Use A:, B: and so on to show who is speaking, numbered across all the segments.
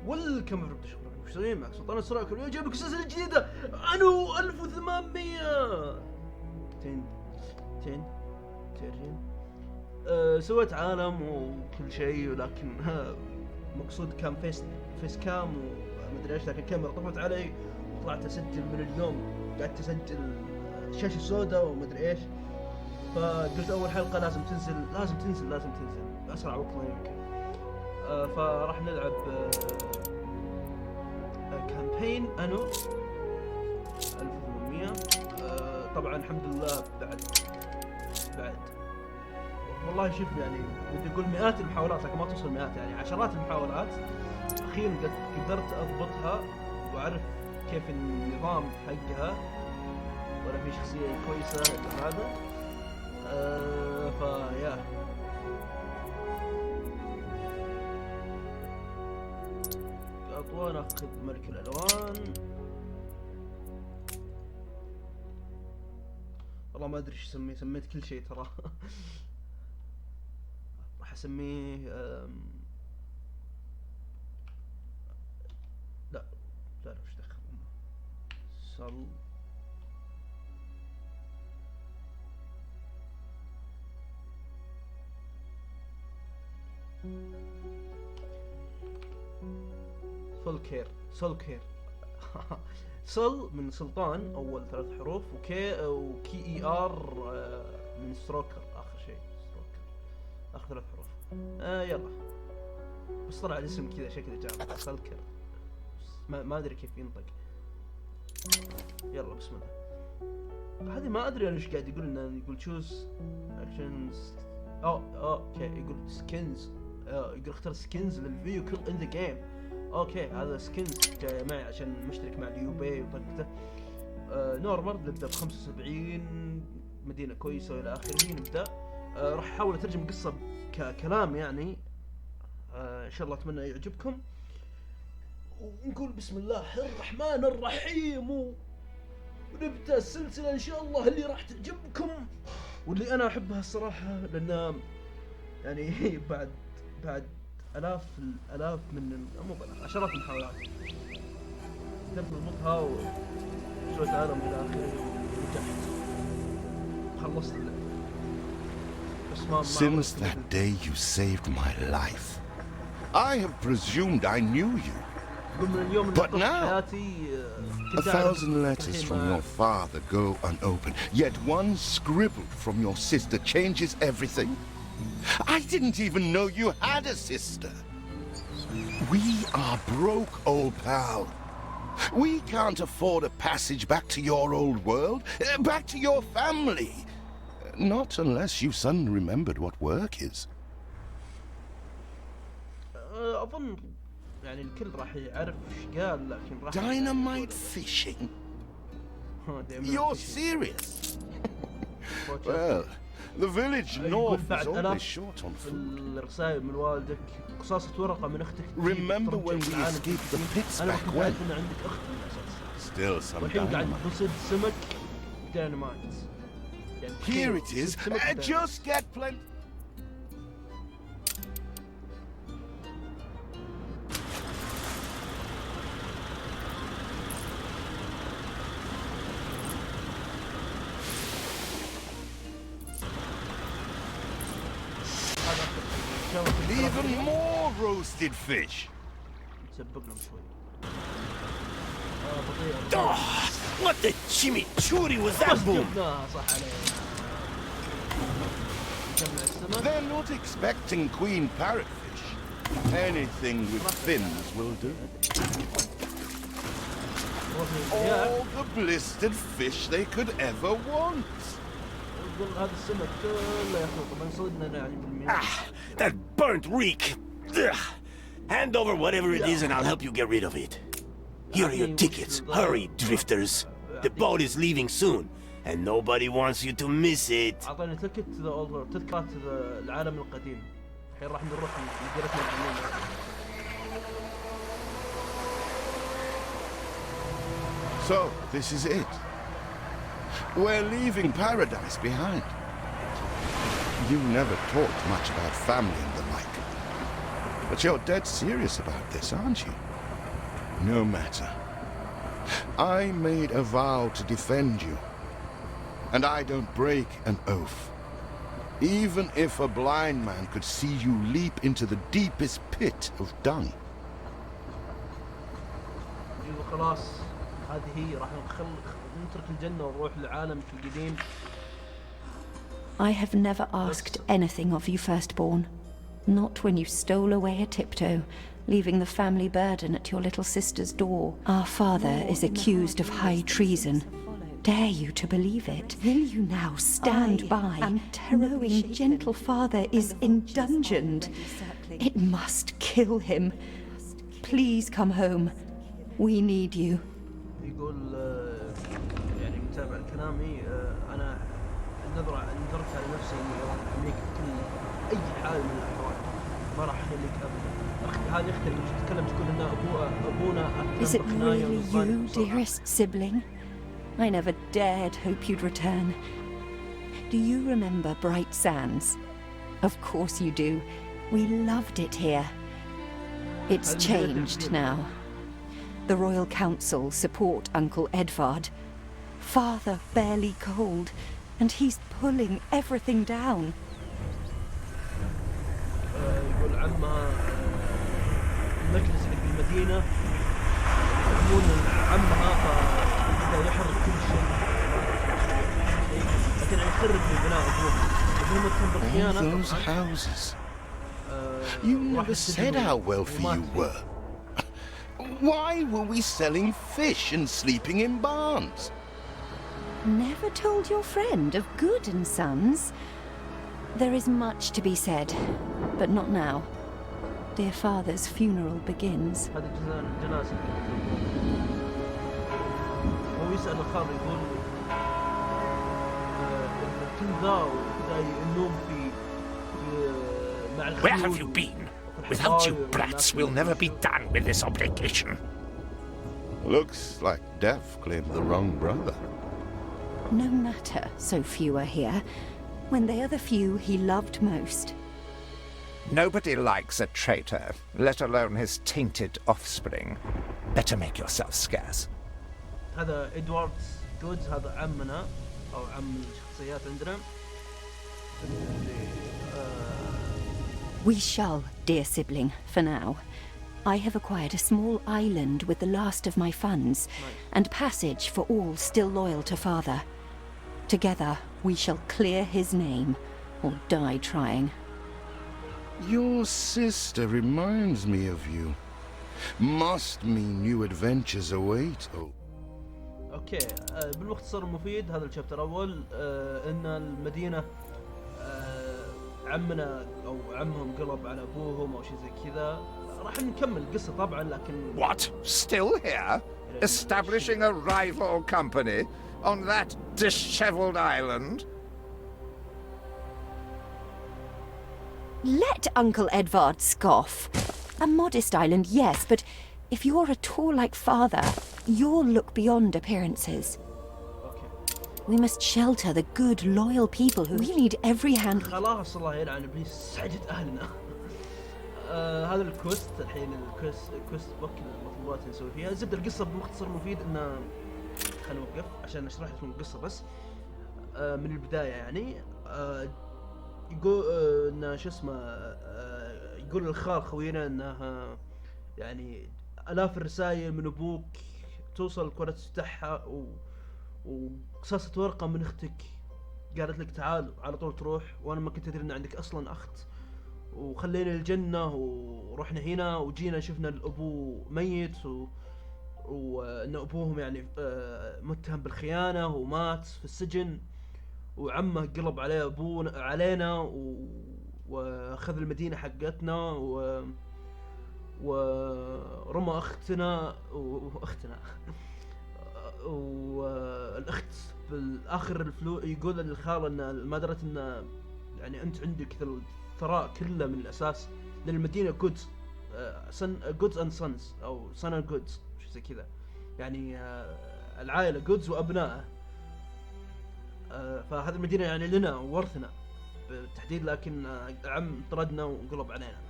A: والكم عرفت شكرا مشترين معك سلطان اشتراك اليوم جايب لك سلسله جديده انو 1800 تين سويت عالم وكل شيء ولكن مقصود كان فيس كام ومدري ايش، لكن الكاميرا طفت علي وطلعت اسجل من اليوم، قعدت اسجل شاشه سوداء ومدري ايش. فقلت اول حلقه لازم تنزل باسرع وقت ما يمكن. فراح نلعب كامبين انو 1800. طبعا الحمد لله بعد والله شوف يعني بدي اقول مئات المحاولات، لكن ما توصل مئات، يعني عشرات المحاولات اخيرا قدرت اضبطها واعرف كيف النظام حقها، ولا في شخصيه كويسه هذا. فيا اطوان اخذ ملك الالوان. والله ما ادري ايش اسميه، سميت كل شيء ترى. راح اسميه لا وش دخل سول كير سل من سلطان اول 3 حروف، وكي اي ار من ستروكر اخر شيء، اخر 3 حروف. يلا بس طلع الاسم كذا شكله جامد سلكر، ما ادري كيف ينطق. يلا بسم الله. هذه ما ادري انا ايش قاعد يقول، انه يقول تشوز اكشنز. اوكي يقول سكنز، يقول اختار سكنز للفيوكل ان ذا جيم. اوكي هذا سكنز جاي معي عشان مشترك مع اليوبي وطقته. نورمال نبدا ب 75 مدينه كويسه والى اخره. نبدا راح احاول اترجم القصه ككلام يعني. ان شاء الله اتمنى يعجبكم، ونقول بسم الله الرحمن الرحيم ونبدا السلسله ان شاء الله اللي راح تعجبكم واللي انا احبها الصراحه، لان يعني بعد الاف من مو عشرات المحاولات قدرت اضبطها وسويت عالم الى اخره ونجحت خلصت.
B: Since that day you saved my life, I have presumed I knew you. But now, 1,000 letters from your father go unopened, yet one scribble from your sister changes everything. I didn't even know you had a sister. We are broke, old pal. We can't afford a passage back to your old world, back to your family. Not unless you suddenly remembered what work is.
A: أظن يعني الكل راح يعرف إيش قال، لكن راح
B: Dynamite fishing? You're serious? Well, the village north is always short on food.
A: الرسائل من والدك، قصاصة ورقة من أختك.
B: Remember when we escaped the pits back when? Still some
A: والحين قاعد
B: dynamite.
A: نصيد سمك ديناميت.
B: Here it is. Just get plenty. Even more roasted fish.
C: Oh, what the chimichurri was that, boom?
B: They're not expecting queen parrotfish. Anything with fins will do. All the blistered fish they could ever want.
C: That burnt reek. Ugh. Hand over whatever it is and I'll help you get rid of it. Here are your tickets. Hurry, drifters. The boat is leaving soon, and nobody wants you to miss it.
A: أعطاني تذكرة العالم القديم. الحين راح نروح لجزيرة الجنون.
B: So, this is it. We're leaving paradise behind. You never talked much about family and the like. But you're dead serious about this, aren't you? No matter. I made a vow to defend you, and I don't break an oath. Even if a blind man could see you leap into the deepest pit of dung.
A: خلاص هذه هي راح نترك الجنة ونروح لعالمك القديم.
D: I have never asked anything of you, firstborn. Not when you stole away a tiptoe, leaving the family burden at your little sister's door. Our father is accused of high treason. Dare you to believe it? Will you now stand by, knowing gentle father is indungeoned? It must kill him. Please come home. We need you.
A: يقول يعني متابع كلامي أنا نظرت على نفسي إني راح أحميك بكل أي حال من الأحوال. ما راح أخليك أبدا. هذه أختي اللي تتكلم تقول إن أبونا
D: Is it really you, dearest sibling? I never dared hope you'd return. Do you remember Bright Sands? Of course you do. We loved it here. It's changed now. The Royal Council support Uncle Edvard. Father barely cold, and he's pulling everything down.
A: يقول عمها المجلس اللي في المدينة يقولون عمها فبدأ يحرق كل شيء لكن يخرب ببناء أبوه.
B: All those houses. You never said how wealthy you were. Why were we selling fish and sleeping in barns?
D: Never told your friend of Good and Sons? There is much to be said, but not now. Dear father's funeral begins.
A: هذا جنازة. هو يسأل الخال يقول كل ذا النوم في مع الخيول.
C: Where have you been? Without you brats, we'll never be done with this obligation.
B: Looks like Death claimed the wrong brother.
D: No matter, so few are here, when they are the few he loved most.
E: Nobody likes a traitor, let alone his tainted offspring. Better make yourself scarce.
A: هذا إدوارد جودز، هذا عمنا أو عم الشخصيات عندنا.
D: We shall, dear sibling, for now. I have acquired a small island with the last of my funds, and passage for all still loyal to father. Together, we shall clear his name, or die trying.
B: Your sister reminds me of you. Must mean new adventures await. Oh.
A: اوكي بالمختصر المفيد هذا الشابتر اول ان المدينة عمنا او عمهم قلب على ابوهم او شيء زي كذا. راح نكمل القصة طبعا لكن
E: What? Still here? Establishing a rival company on that disheveled island?
D: Let Uncle Edvard scoff. A modest island, yes, but if you're at all like father, you'll look beyond appearances. We must shelter the good, loyal people who we need every hand.
A: خلاص الله يلعن ابليس سعدت اهلنا. هذا الكوست الحين الكوست بوك المطلوبات اللي نسوي فيها. زبده القصه بمختصر مفيد انه خلينا نوقف عشان اشرح لكم القصه بس من البدايه يعني. يقول انه شو اسمه يقول الخال خوينا انه يعني الاف الرسائل من ابوك توصل كرة تفتحها وقصاصة ورقة من اختك قالت لك تعال على طول تروح، وانا ما كنت ادري ان عندك اصلا اخت، وخلينا الجنة ورحنا هنا وجينا شفنا الابو ميت وان ابوهم يعني متهم بالخيانة ومات في السجن، وعمه قلب عليه ابونا علينا واخذ المدينة حقتنا ورمى اختنا والاخت بالاخر يقول للخال ان ما درت ان يعني انت عندك الثراء كله من الاساس لان المدينه جودز جودز اند سونز او سون اند جودز شيء زي كذا يعني العائله جودز وابنائه. فهذه المدينه يعني لنا وورثنا بالتحديد، لكن عم طردنا وقلب علينا.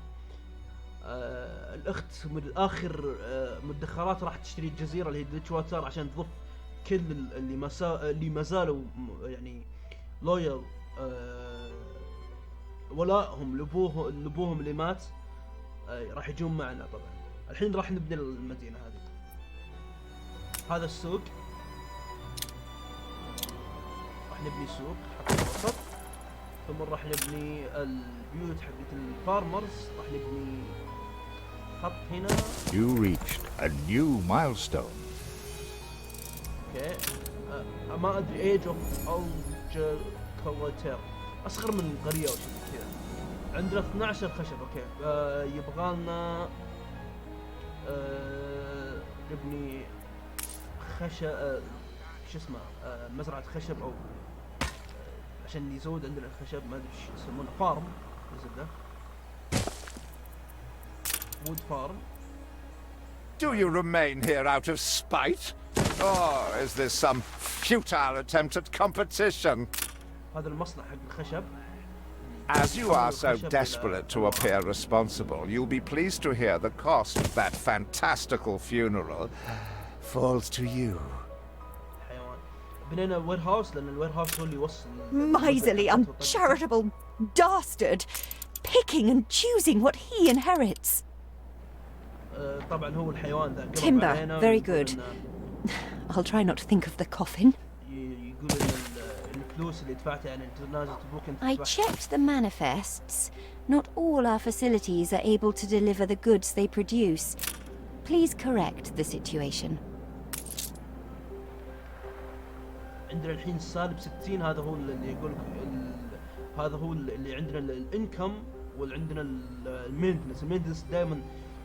A: الاخت من اخر مدخرات راح تشتري الجزيره اللي هي ديتش واتر عشان تضيف كل اللي ما زالوا يعني لويال ولائهم لابوهم اللي مات راح يجون معنا. طبعا الحين راح نبني المدينه هذه. هذا السوق راح نبني سوق حق الوسط، ثم راح نبني البيوت حقت الفارمرز، راح نبني خط هنا.
F: You reached a new milestone.
A: اوكي ما ادري ايج اوف الجر كولاتير، اصغر من قريه او شيء كذا. عندنا 12 خشب. اوكي يبغى لنا نبني خشب شو اسمه مزرعه خشب او عشان يزود عندنا الخشب، ما ادري ايش يسمونه، فارم زبده وود فارم.
E: Do you remain here out of spite? Or is this some futile attempt at competition?
A: هذا المصنع حق الخشب.
E: As you are so desperate to appear responsible, you'll be pleased to hear the cost of that fantastical funeral falls to you.
A: حيوان. بنينا وير هاوس لأن الوير هاوس هو اللي يوصل.
D: Miserly, uncharitable dastard, picking and choosing what he inherits.
A: طبعا هو الحيوان ذا.
D: Timber, very good. I'll try not to think of the coffin.
A: يقول إن الفلوس اللي دفعتها يعني الجنازة تبوك أنت.
D: I checked the manifests. Not all our facilities are able to deliver the goods they produce. Please correct the situation.
A: عندنا الحين سالب 60. هذا هو اللي يقول هذا هو اللي عندنا الانكم وعندنا المينتنس. المينتنس دائما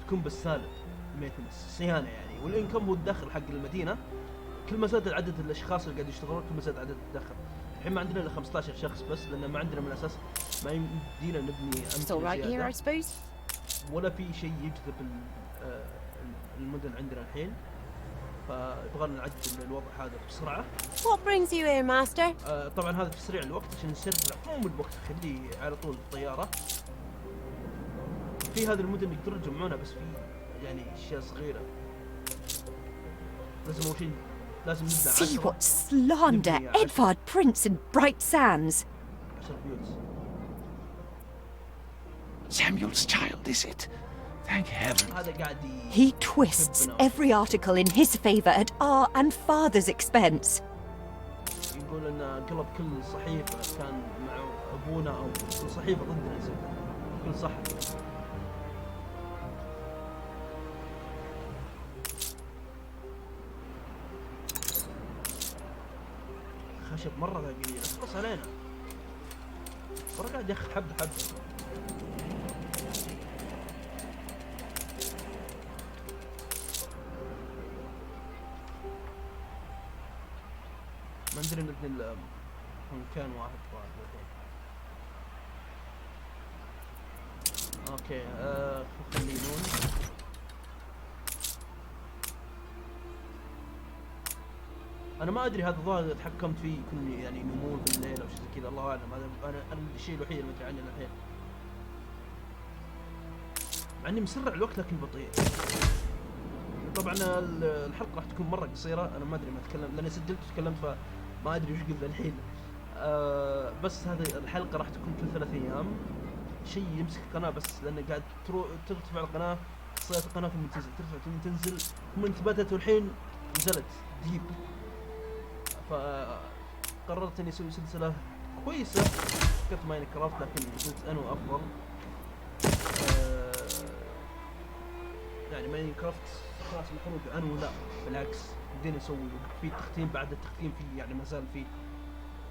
A: تكون بالسالب. المينتنس صيانه يعني، والانكم هو الدخل حق المدينه. كل ما زاد عدد الاشخاص اللي قاعد يشتغلون كل ما زاد عدد الدخل. الحين ما عندنا الا 15 شخص بس لان ما عندنا من الاساس ما يمدينا نبني اماكن زيادة ولا في شيء يجذب المدن عندنا الحين، فيبغى نعدل الوضع هذا بسرعه.
G: What brings you here, master?
A: طبعا هذا تسريع الوقت عشان نسرع الوقت، خليه على طول الطياره. في هذه المدن يقدرون يجمعونها بس في يعني اشياء صغيره. لازم اول شيء لازم نبدا 10.
D: See what slander Edvard prints in Bright Sands.
A: 10 بيوت.
C: Samuel's child, is it? Thank heaven.
A: هذا قاعد
D: He twists every article in his favour at our and father's expense.
A: يقول ان قلب كل صحيفه كان مع ابونا او كل صحيفه ضدنا زبده. كل صح. خشب مرة قليل، اخلص علينا. مرة قاعد ياخذ حبة حبة. ما ندري نبني مكان واحد اوكي خلينون. انا ما ادري هذا الظاهر تحكمت فيه يكون يعني نمور بالليل او شيء زي كذا، الله اعلم. هذا انا الشيء الوحيد اللي ما ادري عنه الحين، مع اني مسرع الوقت لكن بطيء. طبعا الحلقه راح تكون مره قصيره، انا ما ادري ما اتكلم لاني سجلت وتكلمت فما ادري وش قلت الحين. بس هذه الحلقه راح تكون كل 3 ايام. شيء يمسك القناه بس لانه قاعد ترتفع القناه، صيت القناه ثم تنزل، ترتفع ثم تنزل، ثم انثبتت والحين نزلت ديب. فقررت اني اسوي سلسله كويسه فكرت ماينكرافت، لكن قلت انو افضل. يعني ماينكرافت خلاص محروق، انو لا بالعكس بدينا نسوي في تختيم، بعد التختيم في يعني ما زال في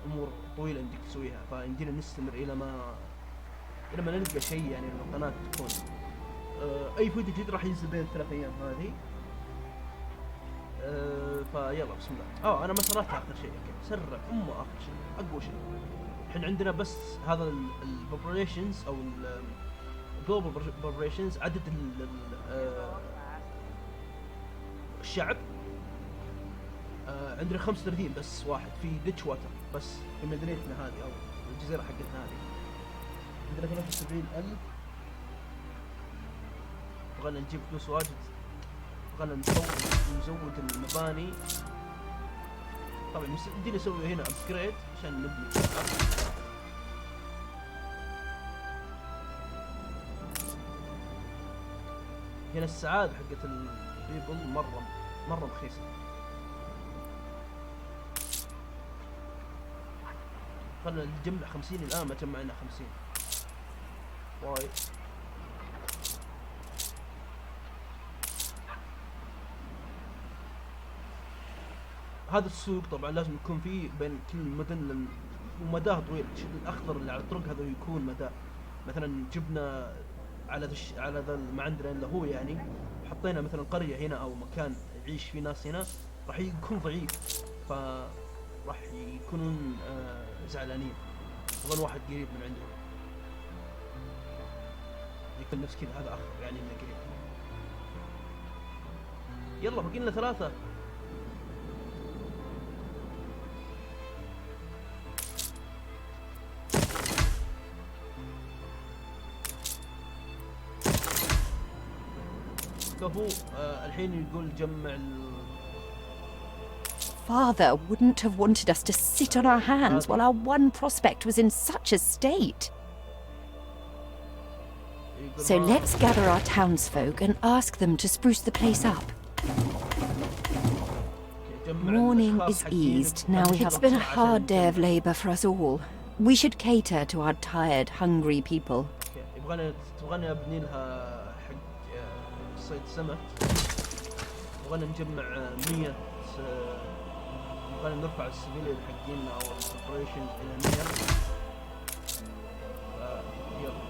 A: امور طويله يمديك تسويها، فيمدينا نستمر الى ما نلقى شيء يعني القناه تكون. اي فيديو جديد راح ينزل بين 3 ايام هذه. فيلا بسم الله. انا ما سرعت اخر شيء، سرع اخر شيء اقوى شيء. الحين عندنا بس هذا البوبوليشنز او الجلوبال بوبوليشنز، عدد الشعب عندنا 35 بس واحد في ديتش واتر، بس في مدينتنا هذه او الجزيره حقتنا هذه عندنا 73,000 بغينا نجيب فلوس واجد، بغينا نزود المباني. طبعا يمدينا نسوي هنا ابجريد عشان نبني. هنا السعادة حقت البيبل مرة رخيصة. خلنا نجمع 50 الآن، ما جمعنا 50 وايد. هذا السوق طبعا لازم يكون فيه بين كل المدن ومداه طويل. الأخضر اللي على الطرق هذا يكون مداه. مثلا جبنا على ذا ما عندنا الا هو يعني، حطينا مثلا قرية هنا او مكان يعيش فيه ناس هنا، راح يكون ضعيف، فراح يكونون زعلانين. يبغون واحد قريب من عندهم، يكون نفس كذا. هذا اخر يعني انه قريب. يلا باقي لنا 3. كفو. الحين يقول جمع
D: Father wouldn't have wanted us to sit on our hands while our one prospect was in such a state. So let's gather our townsfolk and ask them to spruce the place up. Mourning is eased. Now it's been a hard day of labour for us all. We should cater to our tired, hungry people.
A: تبغانا ابني لها حق صيد سمك. تبغانا نجمع 100. نبغى نرفع السبيل حقين او السبريشن الى 100. يلا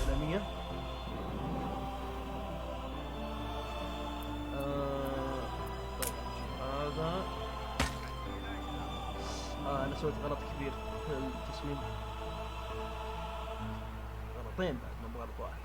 A: الى 100. طيب هذا انا سويت غلط كبير في التصميم. غلطين بعد، ما بغلط واحد.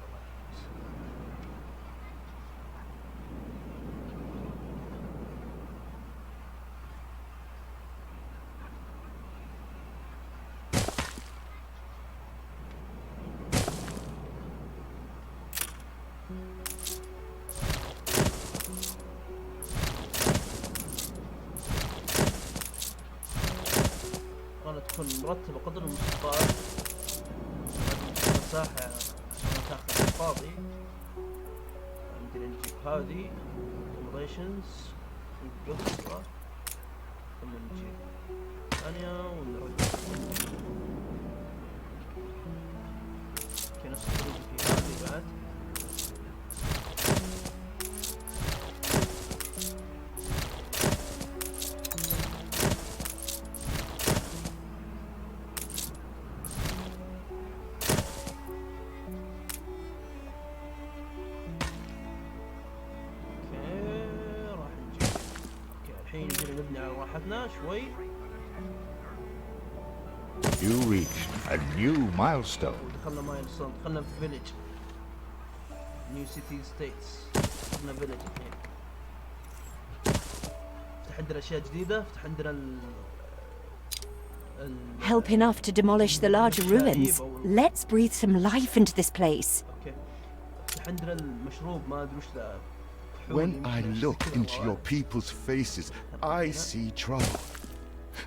A: تكون مرتبة قدر المستطاع. مساحة ما تاخذ فاضي. عندنا نجيب هذه accommodations ونقفلها، ثم نجيب ثانية ونرجع. نفس الطريقة في هذه بعد.
F: You reached a new milestone.
A: دخلنا مايلستون، دخلنا في فيليج. نيو سيتي ستيتس. دخلنا فيليج الحين. فتح عندنا اشياء جديدة، فتح عندنا
D: Help enough to demolish the larger ruins. Let's breathe some life into this place.
A: اوكي. فتح عندنا المشروب ما ادري وش ذا.
B: When I look into your people's faces, I see trouble.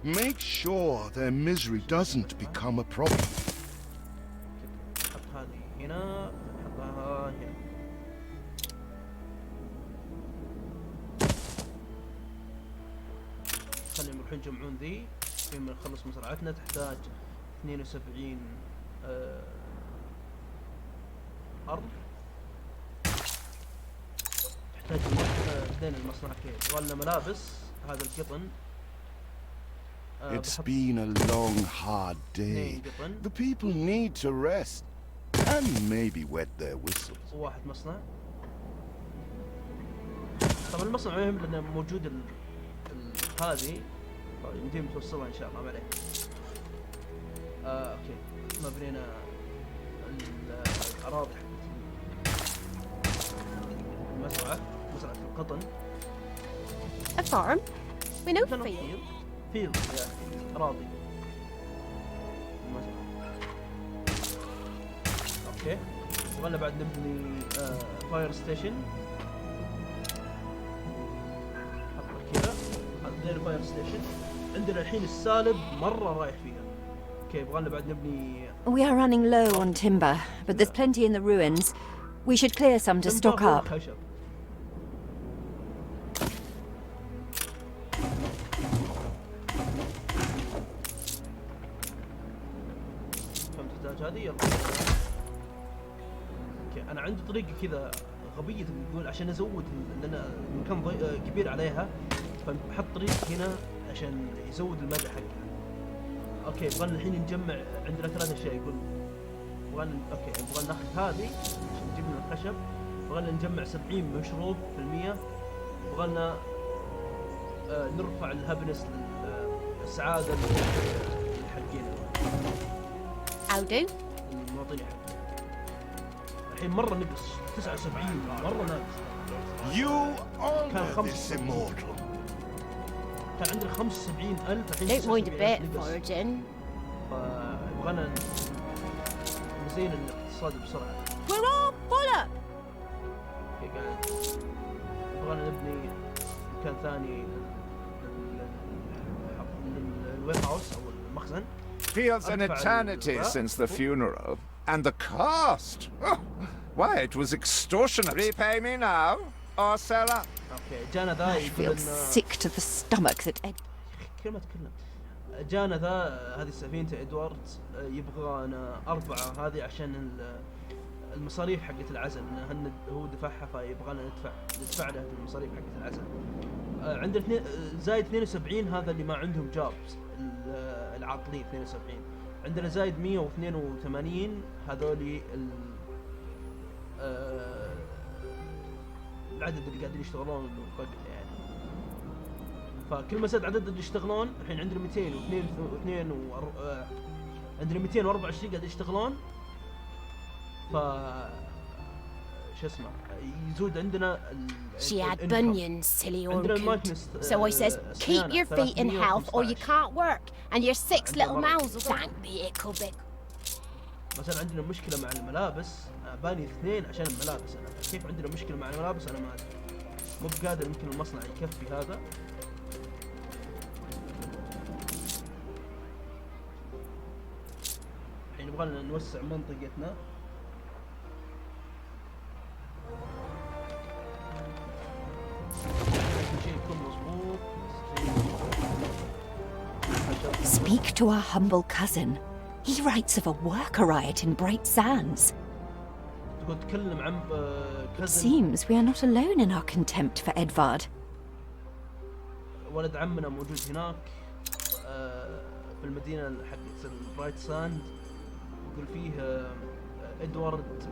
B: Make sure their misery doesn't become a problem.
A: حط هذه هنا، حطها هنا. خليهم يروحون يجمعون ذي. لما نخلص مزرعتنا تحتاج 72 أرض. تحتاج بدينا المصنع كذا. يبغى لنا ملابس. هذا القطن.
B: It's been a long, hard day. The people need to rest and maybe wet their whistles.
A: واحد مصنع. طبعا المصنع ما يهم لأنه موجود هذه. يمدينا نتوصلها إن شاء الله. ما عليه. أوكي. ما بنينا الأراضي حقت مزرعة القطن.
G: A farm? We know field.
A: فيلد يعني أراضي. اوكي يبغالنا بعد نبني فاير ستيشن. حط كذا هذا الفاير ستيشن. عندنا الحين السالب مرة رايح فيها. اوكي يبغالنا بعد نبني.
D: We are running low on timber, but there's plenty in the ruins. We should clear some to stock up.
A: خشب. كم تحتاج هذه؟ يلا. اوكي انا عندي طريقة كذا غبية تقول عشان ازود لان المكان كبير عليها، فنحط طريق هنا عشان يزود المدى حقها. اوكي يبغالنا الحين نجمع عندنا 3 اشياء يقول يبغالنا. اوكي يبغالنا ناخذ هذه عشان نجيب لنا الخشب. يبغالنا نجمع 70 مشروب في المية. يبغالنا نرفع الهابنس السعادة حقنا.
G: I'll do.
A: المواطنين حقنا. الحين مرة نقص 79 مرة ناقص.
B: You
A: كان
B: honor
A: 5
B: this immortal.
A: كان عندنا 75,000 الحين
G: Don't mind a
A: 79,000
G: bit,
A: نقص.
G: Virgin.
A: فيبغانا نزين الاقتصاد بسرعة.
G: We're all full up.
A: اوكي قاعد يبغانا نبني مكان ثاني للوير هاوس او المخزن.
E: Feels an eternity since the funeral. And the cost! Oh, why, it was extortionate. Repay me now, or sell up.
A: اوكي جانا ذا
D: I
A: يقول
D: feel
A: ان
D: sick to the stomach that Ed...
A: كلمة تكلم. جانا ذا هذه سفينة ادوارد يبغانا 4 هذه عشان المصاريف حقت العزل، لأن هو دفعها فيبغانا ندفع له المصاريف حقت العزل. عندنا زايد 72 هذا اللي ما عندهم جابس العاطلين 72. عندنا زايد 182 هذولي العدد اللي قاعدين يشتغلون فقط يعني. فكل ما زاد عدد اللي يشتغلون الحين عندنا 202 عندنا 224 قاعد يشتغلون. ف شو اسمه يزود عندنا
G: She had bunions, silly old coot. So I says, keep your feet in health or you can't work. And your 6 little mouths will thank the ickle bick.
A: مثلا عندنا مشكلة مع الملابس. باني 2 عشان الملابس. أنا كيف عندنا مشكلة مع الملابس أنا ما أدري. مو بقادر يمكن المصنع يكفي هذا. الحين نبغى نوسع منطقتنا.
D: Speak to our humble cousin. He writes of a worker riot in Bright Sands.
A: تكلم عن
D: It seems we are not alone in our contempt for Edvard.
A: ولد عمنا موجود هناك في المدينة حقت البرايت ساند. يقول فيه إدوارد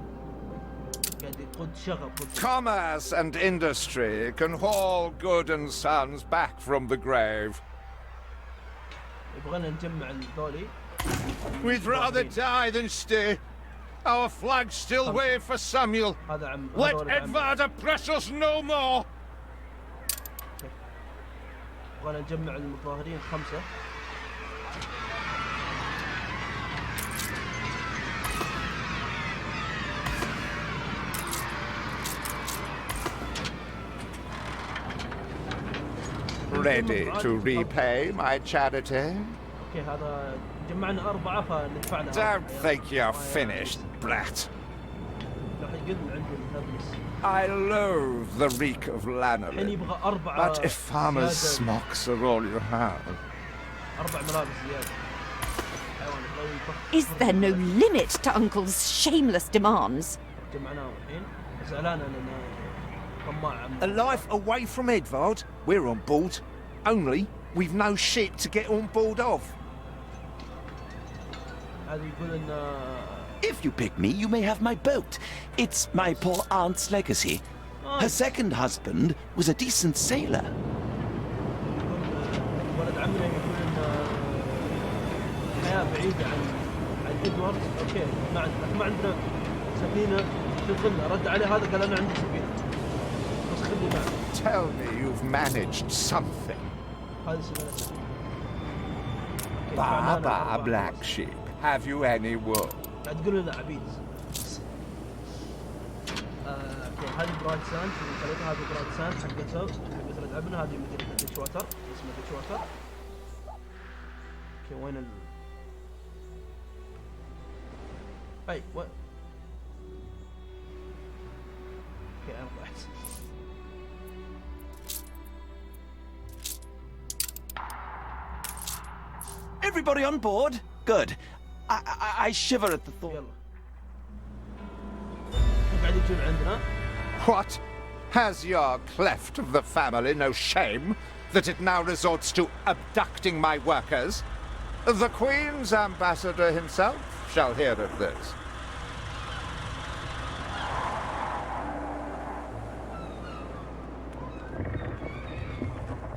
A: قاعد يقود شغب.
E: Commerce and industry can haul good and sons back from the grave.
A: يبغانا نجمع الذولي.
E: We'd rather die than stay. Our flags still wave for Samuel. Let Edvard oppress us no more.
A: يبغانا نجمع المظاهرين 5.
E: Ready to repay my charity?
A: اوكي هذا جمعنا 4 فندفعنا.
E: Don't think you're finished, brat.
A: راح يقل عندي الهبس.
E: I loathe the reek of
A: الحين
E: lanolin.
A: يبغى 4.
E: But if farmers' smocks are all you have...
A: 4 ملابس زيادة.
D: Is there no limit to Uncle's shameless demands?
A: جمعناهم الحين. زعلان أنا طماع.
C: A life away from Edvard? We're on board. Only we've no ship to get on board of.
A: هذا يقول إن
H: If you pick me, you may have my boat. It's my poor aunt's legacy. Her second husband was a decent sailor.
A: ولد عمنا يقول إن الحياة بعيدة عن إدوارد. أوكي ما عندنا سفينة تنقلنا. رد عليه هذا قال أنا عندي سفينة. بس خلي معك.
E: Tell me you've managed something.
A: هذه سفينة.
E: Baba, black sheep. Have you any wool?
A: قاعد تقول لنا عبيد. هذه برايت ساند خليتها، هذه برايت ساند حقت العبنا، هذه مدينة ديتش واتر اسمها ديتش واتر. اوكي وين اي وين؟ اوكي انا رحت.
H: Everybody on board? Good. I shiver at the thought.
A: يلا. قاعد يجون عندنا.
E: What? Has your cleft of the family no shame that it now resorts to abducting my workers? The Queen's ambassador himself shall hear of this.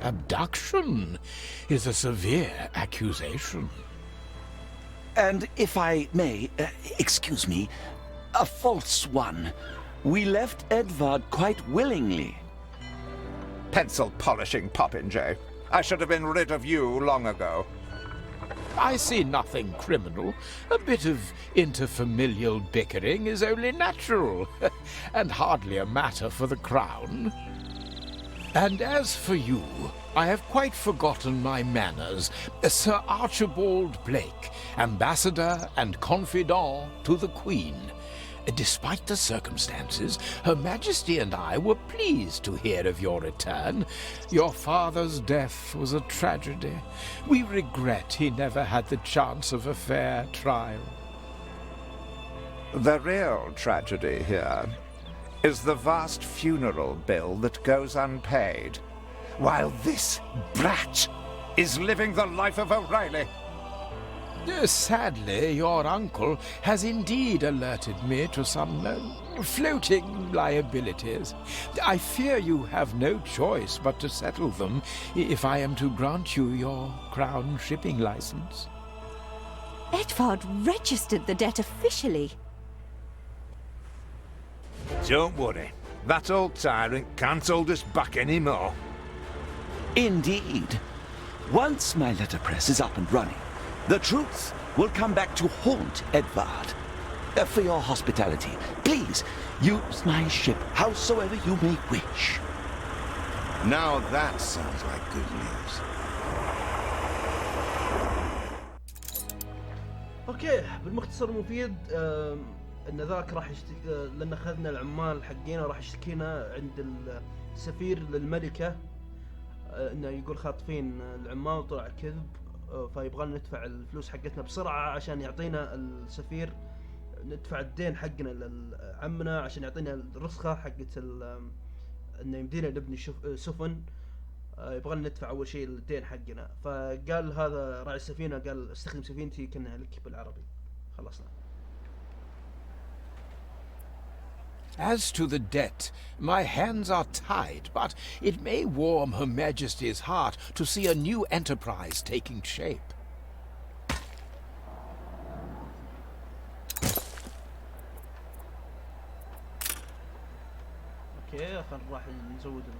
F: Abduction is a severe accusation.
H: And if I may, excuse me, a false one. We left Edvard quite willingly.
E: Pencil polishing popinjay. I should have been rid of you long ago.
F: I see nothing criminal. A bit of interfamilial bickering is only natural, and hardly a matter for the crown. And as for you, I have quite forgotten my manners. Sir Archibald Blake, ambassador and confidant to the Queen. Despite the circumstances, Her Majesty and I were pleased to hear of your return. Your father's death was a tragedy. We regret he never had the chance of a fair trial.
E: The real tragedy here is the vast funeral bill that goes unpaid, while this brat is living the life of O'Reilly.
F: Sadly, your uncle has indeed alerted me to some floating liabilities. I fear you have no choice but to settle them if I am to grant you your crown shipping license.
D: Edvard registered the debt officially.
E: Don't worry. That old tyrant can't hold us back anymore.
H: Indeed. Once my letterpress is up and running, the truth will come back to haunt Edvard. For your hospitality, please use my ship howsoever you may wish.
B: Now that sounds like good news.
A: اوكي بالمختصر المفيد ان ذاك راح لان اخذنا العمال حقينا راح يشتكينا عند السفير للملكة انه يقول خاطفين العمال وطلع كذب، فيبغى ندفع الفلوس حقتنا بسرعة عشان يعطينا السفير، ندفع الدين حقنا لعمنا عشان يعطينا الرسخة حقت انه يمدينا نبني سفن، يبغى ندفع اول شيء الدين حقنا. فقال هذا راعي السفينة قال استخدم سفينتي كأنها لك بالعربي. خلصنا.
F: As to the debt, my hands are tied, but it may warm Her Majesty's heart to see a new enterprise taking shape.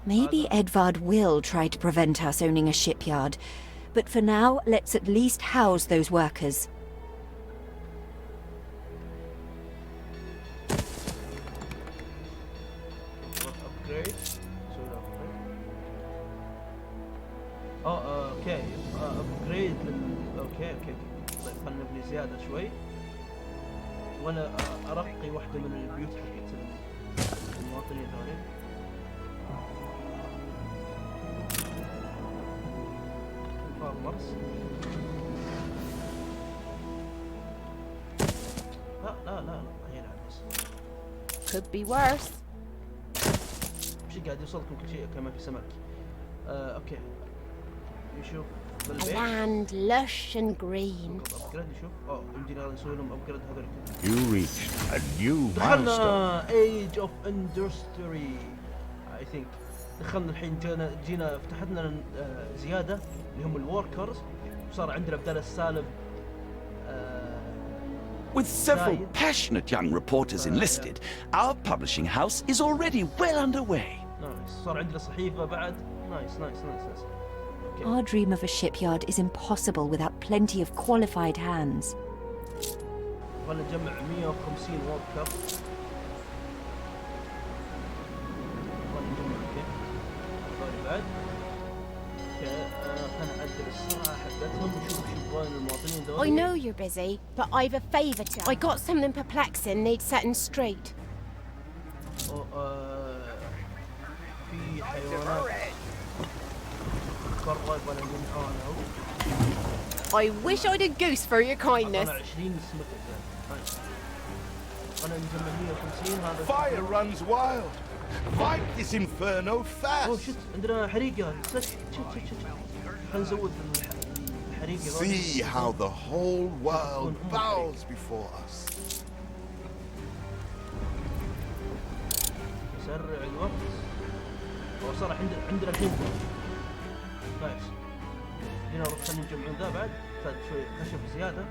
D: Maybe Edvard will try to prevent us owning a shipyard, but for now, let's at least house those workers.
A: اوكي ابجريد اوكي طيب خلينا نبني زياده شوي، وانا ارقي واحده من البيوت حقت المواطنين هذول. فارمرز لا هنا بس
G: Could be worse.
A: شي قاعد يوصلكم كل شيء كمان في سمك. اوكي يشوف
G: A land lush and green.
F: You reached a new
A: دخلنا Age of Industry I think. دخلنا الحين جينا فتحنا زيادة اللي هم الوركرز، وصار عندنا بدل السالب.
H: With several passionate young reporters enlisted, our publishing house is already well underway.
A: Nice. صار عندنا صحيفة بعد. Nice.
D: Our dream of a shipyard is impossible without plenty of qualified hands.
A: نجمع 150 worker.
G: I know you're busy, but I've a favour to. I got something perplexing needs setting straight.
A: في حيوانات قرب ولا من
G: I wish I'd a goose for your kindness.
B: Fire runs wild. Fight this inferno fast.
A: شت عندنا حريقة. حنزود الحريقة.
B: See how the whole world bows before us.
A: سرع الوقت. صار عندنا الحين. نايس. هنا نروح خلينا نجمعون ذا بعد. فاد شوي خشب زيادة.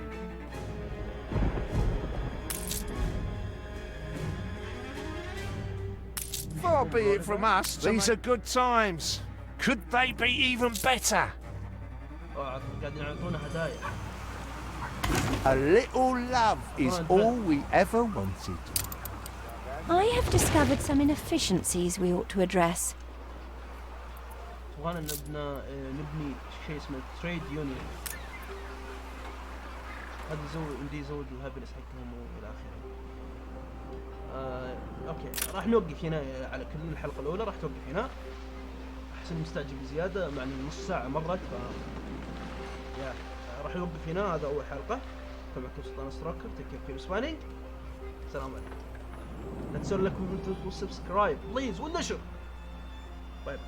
E: Far be it from us, these are good times. Could they be even better?
A: قاعدين يعطونا هدايا.
E: A little love is all we ever wanted.
D: I have discovered some inefficiencies we ought to address.
A: تبغانا نبني شيء اسمه تريد يونيون. هذا يزود الهابينس حقهم والى اخره. اوكي راح نوقف هنا على كل الحلقه الاولى راح توقف هنا. احسن مستعجل بزياده مع ان نص ساعه مرت يا راح نوقف هنا. هذا اول حلقه. كان معكم سلطان اشتراكر تكيم سبانينج. السلام عليكم. لا تنسون لكم سبسكرايب بليز والنشر. باي.